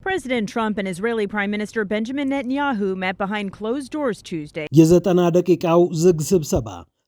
President Trump and Israeli Prime Minister Benjamin Netanyahu met behind closed doors Tuesday. የዘጠና ደቂቃው ዝግ ስብሰባ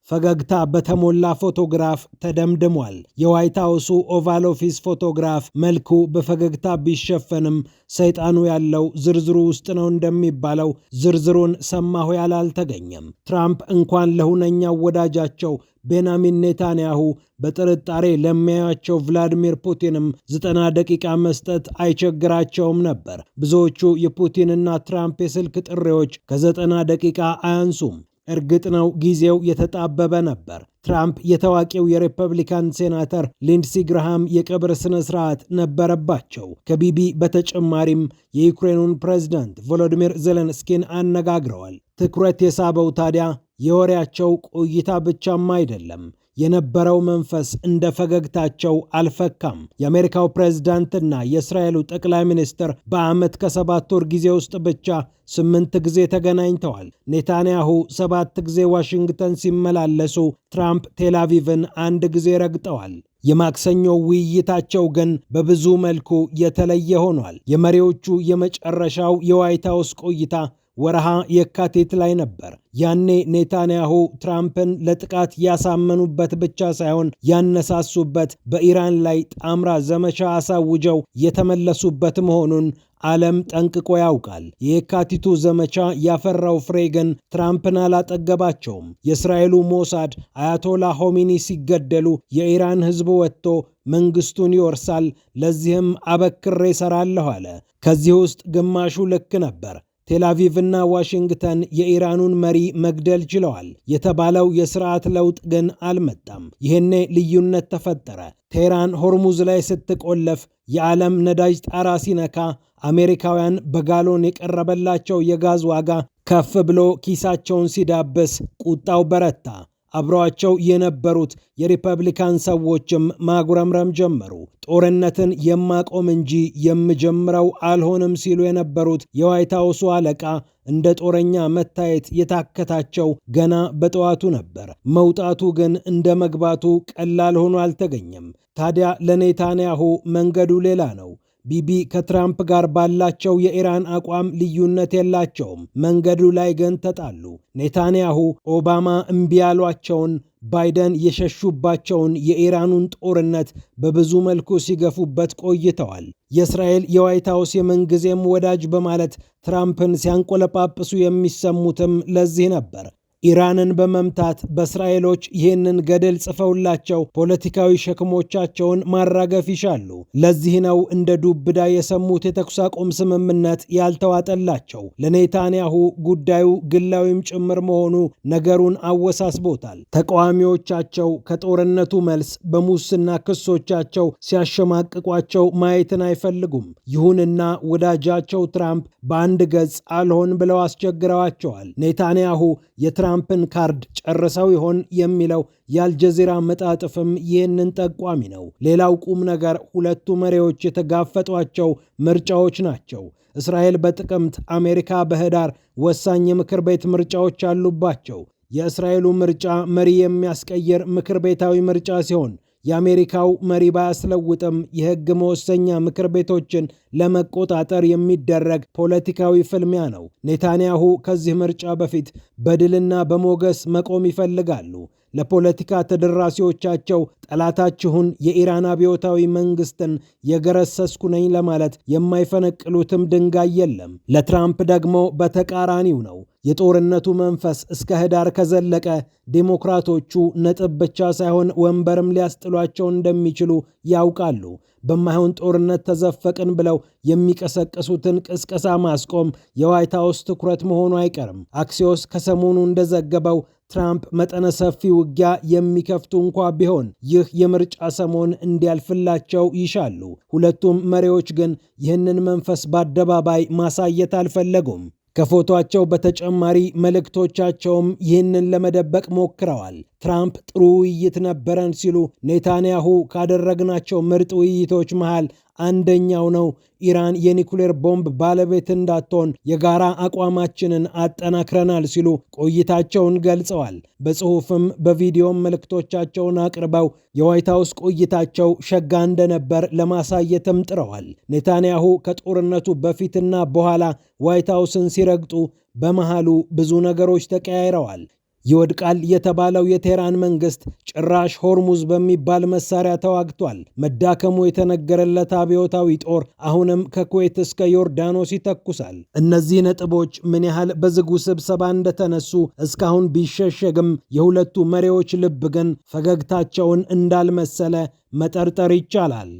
ፈገግታ በተሞላ ፎቶግራፍ ተደምድሟል። የዋይት ሃውሱ ኦቫል ኦፊስ ፎቶግራፍ መልኩ በፈገግታ ቢሸፈንም ሰይጣኑ ያለው ዝርዝሩ ውስጥ ነው እንደሚባለው ዝርዝሩን ሰማሁ ያለ አልተገኘም። ትራምፕ እንኳን ለሁነኛው ወዳጃቸው ቤንያሚን ኔታንያሁ በጥርጣሬ ለሚያያቸው ቭላዲሚር ፑቲንም 90 ደቂቃ መስጠት አይቸግራቸውም ነበር። ብዙዎቹ የፑቲንና ትራምፕ የስልክ ጥሪዎች ከ90 ደቂቃ አያንሱም። እርግጥ ነው ጊዜው የተጣበበ ነበር። ትራምፕ የታዋቂው የሪፐብሊካን ሴናተር ሊንድሲ ግራሃም የቀብር ስነ ስርዓት ነበረባቸው። ከቢቢ በተጨማሪም የዩክሬኑን ፕሬዝዳንት ቮሎዲሚር ዜሌንስኪን አነጋግረዋል። ትኩረት የሳበው ታዲያ የወሬያቸው ቆይታ ብቻም አይደለም። የነበረው መንፈስ እንደ ፈገግታቸው አልፈካም። የአሜሪካው ፕሬዝዳንትና የእስራኤሉ ጠቅላይ ሚኒስትር በዓመት ከ7 ወር ጊዜ ውስጥ ብቻ 8 ጊዜ ተገናኝተዋል። ኔታንያሁ 7 ጊዜ ዋሽንግተን ሲመላለሱ፣ ትራምፕ ቴልአቪቭን 1 ጊዜ ረግጠዋል። የማክሰኞው ውይይታቸው ግን በብዙ መልኩ የተለየ ሆኗል። የመሪዎቹ የመጨረሻው የዋይት ሃውስ ቆይታ ወርሃ የካቲት ላይ ነበር። ያኔ ኔታንያሁ ትራምፕን ለጥቃት ያሳመኑበት ብቻ ሳይሆን ያነሳሱበት፣ በኢራን ላይ ጣምራ ዘመቻ አሳውጀው የተመለሱበት መሆኑን ዓለም ጠንቅቆ ያውቃል። የካቲቱ ዘመቻ ያፈራው ፍሬ ግን ትራምፕን አላጠገባቸውም። የእስራኤሉ ሞሳድ አያቶላ ሆሚኒ ሲገደሉ የኢራን ሕዝብ ወጥቶ መንግስቱን ይወርሳል፣ ለዚህም አበክሬ ሰራለሁ አለ። ከዚህ ውስጥ ግማሹ ልክ ነበር። ቴልአቪቭና ዋሽንግተን የኢራኑን መሪ መግደል ችለዋል የተባለው የስርዓት ለውጥ ግን አልመጣም። ይህኔ ልዩነት ተፈጠረ። ቴህራን ሆርሙዝ ላይ ስትቆለፍ፣ የዓለም ነዳጅ ጣራ ሲነካ፣ አሜሪካውያን በጋሎን የቀረበላቸው የጋዝ ዋጋ ከፍ ብሎ ኪሳቸውን ሲዳብስ ቁጣው በረታ። አብረዋቸው የነበሩት የሪፐብሊካን ሰዎችም ማጉረምረም ጀመሩ። ጦርነትን የማቆም እንጂ የምጀምረው አልሆንም ሲሉ የነበሩት የዋይት ሃውሱ አለቃ እንደ ጦረኛ መታየት የታከታቸው ገና በጠዋቱ ነበር። መውጣቱ ግን እንደ መግባቱ ቀላል ሆኖ አልተገኘም። ታዲያ ለኔታንያሁ መንገዱ ሌላ ነው። ቢቢ ከትራምፕ ጋር ባላቸው የኢራን አቋም ልዩነት የላቸውም። መንገዱ ላይ ግን ተጣሉ። ኔታንያሁ ኦባማ እምቢ ያሏቸውን፣ ባይደን የሸሹባቸውን የኢራኑን ጦርነት በብዙ መልኩ ሲገፉበት ቆይተዋል። የእስራኤል የዋይት ሃውስ የምንጊዜም ወዳጅ በማለት ትራምፕን ሲያንቆለጳጵሱ የሚሰሙትም ለዚህ ነበር። ኢራንን በመምታት በእስራኤሎች ይህንን ገደል ጽፈውላቸው ፖለቲካዊ ሸክሞቻቸውን ማራገፍ ይሻሉ። ለዚህ ነው እንደ ዱብዳ የሰሙት የተኩስ አቁም ስምምነት ያልተዋጠላቸው። ለኔታንያሁ ጉዳዩ ግላዊም ጭምር መሆኑ ነገሩን አወሳስቦታል። ተቃዋሚዎቻቸው ከጦርነቱ መልስ በሙስና ክሶቻቸው ሲያሸማቅቋቸው ማየትን አይፈልጉም። ይሁንና ወዳጃቸው ትራምፕ በአንድ ገጽ አልሆን ብለው አስቸግረዋቸዋል። ኔታንያሁ የትራምፕን ካርድ ጨርሰው ይሆን የሚለው የአልጀዚራ መጣጥፍም ይህንን ጠቋሚ ነው። ሌላው ቁም ነገር ሁለቱ መሪዎች የተጋፈጧቸው ምርጫዎች ናቸው። እስራኤል በጥቅምት፣ አሜሪካ በህዳር ወሳኝ የምክር ቤት ምርጫዎች አሉባቸው። የእስራኤሉ ምርጫ መሪ የሚያስቀይር ምክር ቤታዊ ምርጫ ሲሆን የአሜሪካው መሪ ባያስለውጥም የሕግ መወሰኛ ምክር ቤቶችን ለመቆጣጠር የሚደረግ ፖለቲካዊ ፍልሚያ ነው። ኔታንያሁ ከዚህ ምርጫ በፊት በድልና በሞገስ መቆም ይፈልጋሉ። ለፖለቲካ ተደራሲዎቻቸው ጠላታችሁን የኢራን አብዮታዊ መንግስትን የገረሰስኩ ነኝ ለማለት የማይፈነቅሉትም ድንጋይ የለም። ለትራምፕ ደግሞ በተቃራኒው ነው። የጦርነቱ መንፈስ እስከ ህዳር ከዘለቀ ዴሞክራቶቹ ነጥብ ብቻ ሳይሆን ወንበርም ሊያስጥሏቸው እንደሚችሉ ያውቃሉ። በማይሆን ጦርነት ተዘፈቅን ብለው የሚቀሰቅሱትን ቅስቀሳ ማስቆም የዋይት ሃውስ ትኩረት መሆኑ አይቀርም። አክሲዮስ ከሰሞኑ እንደዘገበው ትራምፕ መጠነ ሰፊ ውጊያ የሚከፍቱ እንኳ ቢሆን ይህ የምርጫ ሰሞን እንዲያልፍላቸው ይሻሉ። ሁለቱም መሪዎች ግን ይህንን መንፈስ በአደባባይ ማሳየት አልፈለጉም። ከፎቶአቸው በተጨማሪ መልእክቶቻቸውም ይህንን ለመደበቅ ሞክረዋል። ትራምፕ ጥሩ ውይይት ነበረን ሲሉ ኔታንያሁ ካደረግናቸው ምርጥ ውይይቶች መሃል አንደኛው ነው። ኢራን የኒኩሌር ቦምብ ባለቤት እንዳትሆን የጋራ አቋማችንን አጠናክረናል ሲሉ ቆይታቸውን ገልጸዋል። በጽሑፍም በቪዲዮም መልእክቶቻቸውን አቅርበው የዋይት ሃውስ ቆይታቸው ሸጋ እንደነበር ለማሳየትም ጥረዋል። ኔታንያሁ ከጦርነቱ በፊትና በኋላ ዋይት ሃውስን ሲረግጡ በመሃሉ ብዙ ነገሮች ተቀያይረዋል። ይወድቃል የተባለው የቴህራን መንግስት ጭራሽ ሆርሙዝ በሚባል መሳሪያ ተዋግቷል። መዳከሙ የተነገረለት አብዮታዊ ጦር አሁንም ከኩዌት እስከ ዮርዳኖስ ይተኩሳል። እነዚህ ነጥቦች ምን ያህል በዝጉ ስብሰባ እንደተነሱ እስካሁን ቢሸሸግም የሁለቱ መሪዎች ልብ ግን ፈገግታቸውን እንዳልመሰለ መጠርጠር ይቻላል።